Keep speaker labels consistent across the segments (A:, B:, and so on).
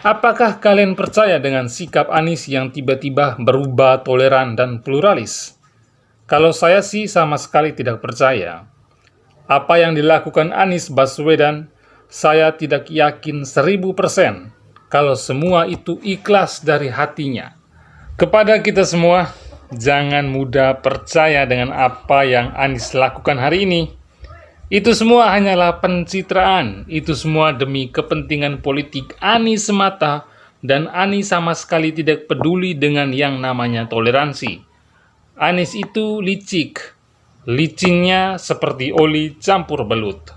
A: Apakah kalian percaya dengan sikap Anies yang tiba-tiba berubah toleran dan pluralis? Kalau saya sih sama sekali tidak percaya. Apa yang dilakukan Anies Baswedan, saya tidak yakin 1000% kalau semua itu ikhlas dari hatinya. Kepada kita semua, jangan mudah percaya dengan apa yang Anies lakukan hari ini. Itu semua hanyalah pencitraan, itu semua demi kepentingan politik Anies semata, dan Anies sama sekali tidak peduli dengan yang namanya toleransi. Anies itu licik, licinnya seperti oli campur belut.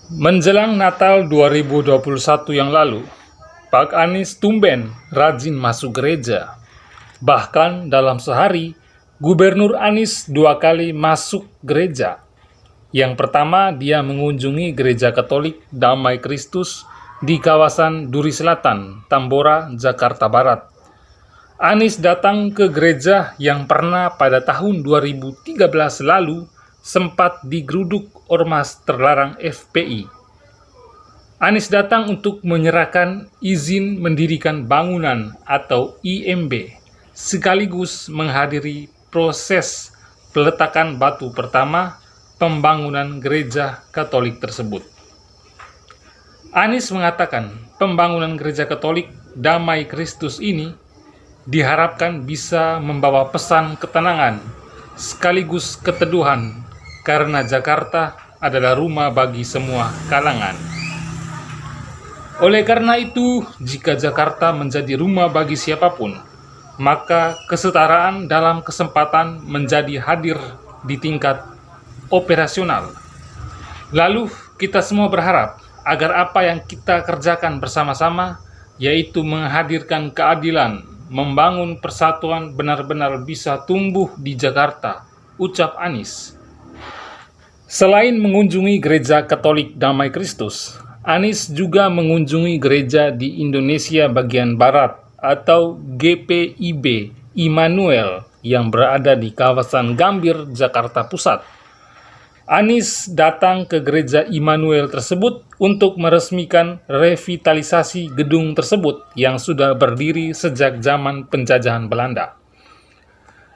A: Menjelang Natal 2021 yang lalu, Pak Anies tumben rajin masuk gereja. Bahkan dalam sehari, Gubernur Anies 2 kali masuk gereja. Yang pertama, dia mengunjungi Gereja Katolik Damai Kristus di kawasan Duri Selatan, Tambora, Jakarta Barat. Anies datang ke gereja yang pernah pada tahun 2013 lalu sempat digeruduk ormas terlarang FPI. Anies datang untuk menyerahkan izin mendirikan bangunan atau IMB, sekaligus menghadiri proses peletakan batu pertama pembangunan gereja Katolik tersebut. Anies mengatakan pembangunan gereja Katolik Damai Kristus ini diharapkan bisa membawa pesan ketenangan sekaligus keteduhan karena Jakarta adalah rumah bagi semua kalangan. Oleh karena itu, jika Jakarta menjadi rumah bagi siapapun, maka kesetaraan dalam kesempatan menjadi hadir di tingkat operasional. Lalu, kita semua berharap agar apa yang kita kerjakan bersama-sama, yaitu menghadirkan keadilan, membangun persatuan benar-benar bisa tumbuh di Jakarta, ucap Anies. Selain mengunjungi Gereja Katolik Damai Kristus, Anies juga mengunjungi gereja di Indonesia bagian Barat atau GPIB Immanuel yang berada di kawasan Gambir, Jakarta Pusat. Anies datang ke gereja Immanuel tersebut untuk meresmikan revitalisasi gedung tersebut yang sudah berdiri sejak zaman penjajahan Belanda.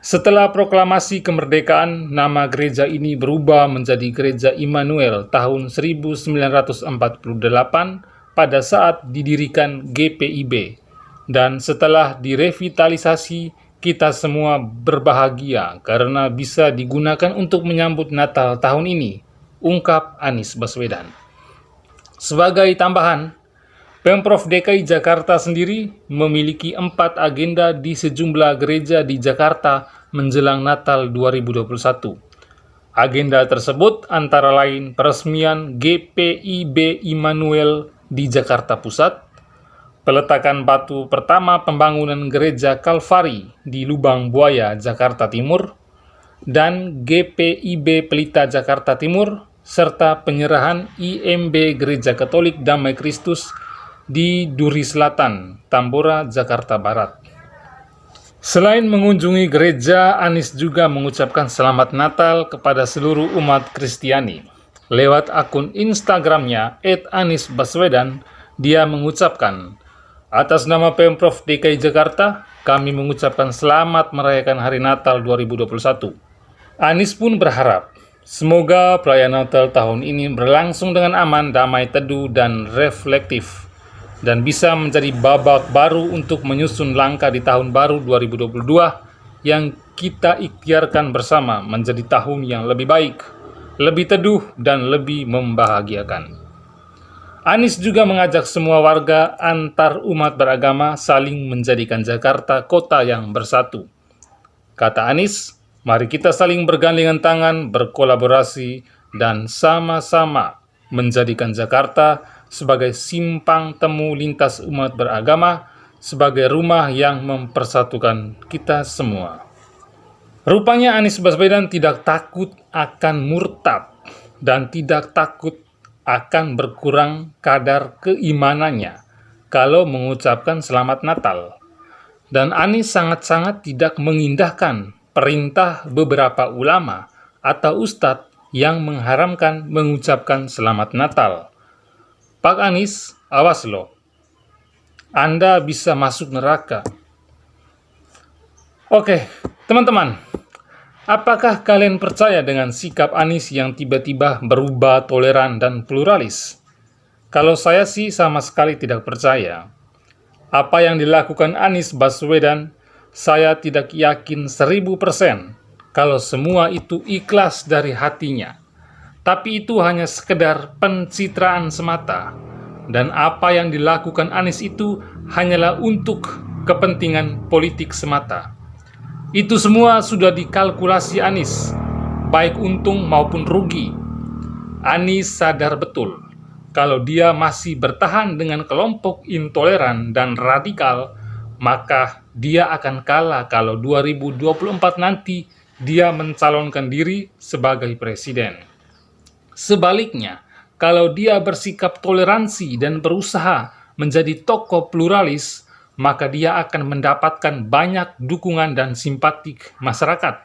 A: Setelah proklamasi kemerdekaan, nama gereja ini berubah menjadi Gereja Immanuel tahun 1948 pada saat didirikan GPIB. Dan setelah direvitalisasi, kita semua berbahagia karena bisa digunakan untuk menyambut Natal tahun ini, ungkap Anies Baswedan. Sebagai tambahan, Pemprov DKI Jakarta sendiri memiliki 4 agenda di sejumlah gereja di Jakarta menjelang Natal 2021. Agenda tersebut antara lain peresmian GPIB Immanuel di Jakarta Pusat, peletakan batu pertama pembangunan gereja Kalvari di Lubang Buaya, Jakarta Timur, dan GPIB Pelita Jakarta Timur, serta penyerahan IMB Gereja Katolik Damai Kristus di Duri Selatan, Tambora, Jakarta Barat. Selain mengunjungi gereja, Anies juga mengucapkan selamat Natal kepada seluruh umat Kristiani. Lewat akun Instagramnya @anisbaswedan, dia mengucapkan, atas nama Pemprov DKI Jakarta, kami mengucapkan selamat merayakan Hari Natal 2021. Anies pun berharap, semoga perayaan Natal tahun ini berlangsung dengan aman, damai, teduh, dan reflektif, dan bisa menjadi babak baru untuk menyusun langkah di tahun baru 2022 yang kita ikhtiarkan bersama menjadi tahun yang lebih baik, lebih teduh, dan lebih membahagiakan. Anies juga mengajak semua warga antar umat beragama saling menjadikan Jakarta kota yang bersatu. Kata Anies, mari kita saling bergandengan tangan, berkolaborasi, dan sama-sama menjadikan Jakarta sebagai simpang temu lintas umat beragama, sebagai rumah yang mempersatukan kita semua. Rupanya Anies Baswedan tidak takut akan murtad dan tidak takut akan berkurang kadar keimanannya kalau mengucapkan selamat Natal. Dan Anies sangat-sangat tidak mengindahkan perintah beberapa ulama atau ustadz yang mengharamkan mengucapkan Selamat Natal. Pak Anies, awas loh. Anda bisa masuk neraka. Oke, teman-teman. Apakah kalian percaya dengan sikap Anies yang tiba-tiba berubah toleran dan pluralis? Kalau saya sih sama sekali tidak percaya. Apa yang dilakukan Anies Baswedan, saya tidak yakin 1000% kalau semua itu ikhlas dari hatinya. Tapi itu hanya sekedar pencitraan semata. Dan apa yang dilakukan Anies itu hanyalah untuk kepentingan politik semata. Itu semua sudah dikalkulasi Anies, baik untung maupun rugi. Anies sadar betul kalau dia masih bertahan dengan kelompok intoleran dan radikal, maka dia akan kalah kalau 2024 nanti dia mencalonkan diri sebagai presiden. Sebaliknya, kalau dia bersikap toleransi dan berusaha menjadi tokoh pluralis, maka dia akan mendapatkan banyak dukungan dan simpatik masyarakat.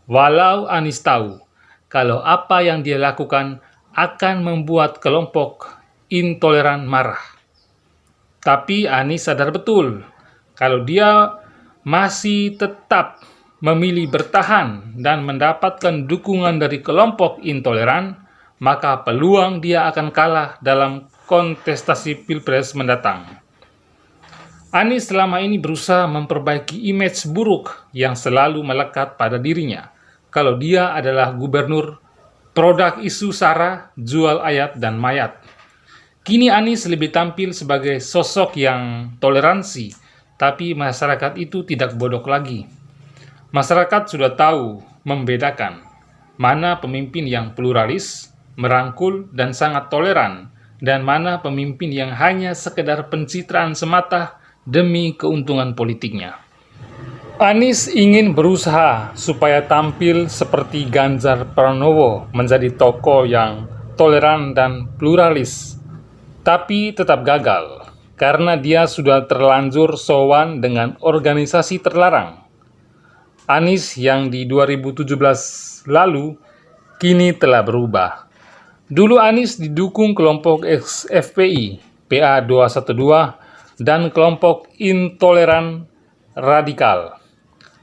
A: Walau Anies tahu kalau apa yang dia lakukan akan membuat kelompok intoleran marah. Tapi Anies sadar betul kalau dia masih tetap memilih bertahan dan mendapatkan dukungan dari kelompok intoleran, maka peluang dia akan kalah dalam kontestasi Pilpres mendatang. Anies selama ini berusaha memperbaiki image buruk yang selalu melekat pada dirinya, kalau dia adalah gubernur produk isu SARA, jual ayat dan mayat. Kini Anies lebih tampil sebagai sosok yang toleransi, tapi masyarakat itu tidak bodoh lagi. Masyarakat sudah tahu membedakan mana pemimpin yang pluralis, merangkul, dan sangat toleran, dan mana pemimpin yang hanya sekedar pencitraan semata demi keuntungan politiknya. Anies ingin berusaha supaya tampil seperti Ganjar Pranowo menjadi tokoh yang toleran dan pluralis, tapi tetap gagal karena dia sudah terlanjur sowan dengan organisasi terlarang. Anies yang di 2017 lalu kini telah berubah. Dulu Anies didukung kelompok FPI, PA212, dan kelompok intoleran radikal.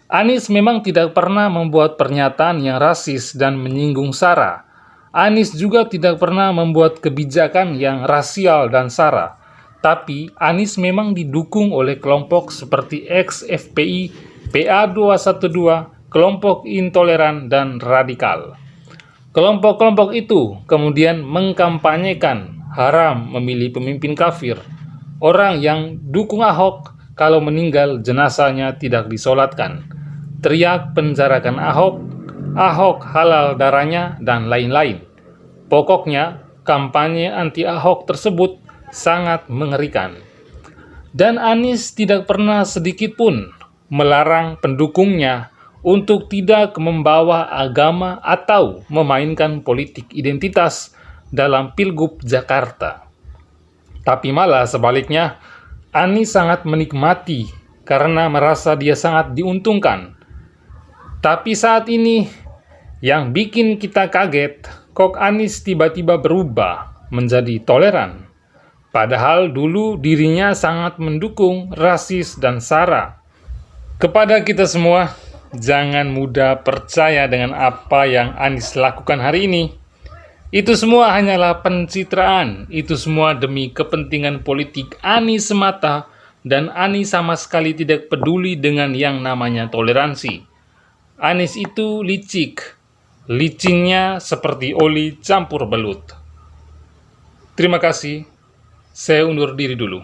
A: Anies memang tidak pernah membuat pernyataan yang rasis dan menyinggung SARA. Anies juga tidak pernah membuat kebijakan yang rasial dan SARA. Tapi Anies memang didukung oleh kelompok seperti ex-FPI, PA212, kelompok intoleran dan radikal. Kelompok-kelompok itu kemudian mengkampanyekan haram memilih pemimpin kafir. Orang yang dukung Ahok kalau meninggal jenazahnya tidak disolatkan. Teriak penjarakan Ahok, Ahok halal darahnya, dan lain-lain. Pokoknya, kampanye anti-Ahok tersebut sangat mengerikan. Dan Anies tidak pernah sedikit pun melarang pendukungnya untuk tidak membawa agama atau memainkan politik identitas dalam Pilgub Jakarta. Tapi malah sebaliknya, Anies sangat menikmati karena merasa dia sangat diuntungkan. Tapi saat ini, yang bikin kita kaget, kok Anies tiba-tiba berubah menjadi toleran. Padahal dulu dirinya sangat mendukung rasis dan SARA. Kepada kita semua, jangan mudah percaya dengan apa yang Anies lakukan hari ini. Itu semua hanyalah pencitraan, itu semua demi kepentingan politik Anies semata, dan Anies sama sekali tidak peduli dengan yang namanya toleransi. Anies itu licik, licinnya seperti oli campur belut. Terima kasih, saya undur diri dulu.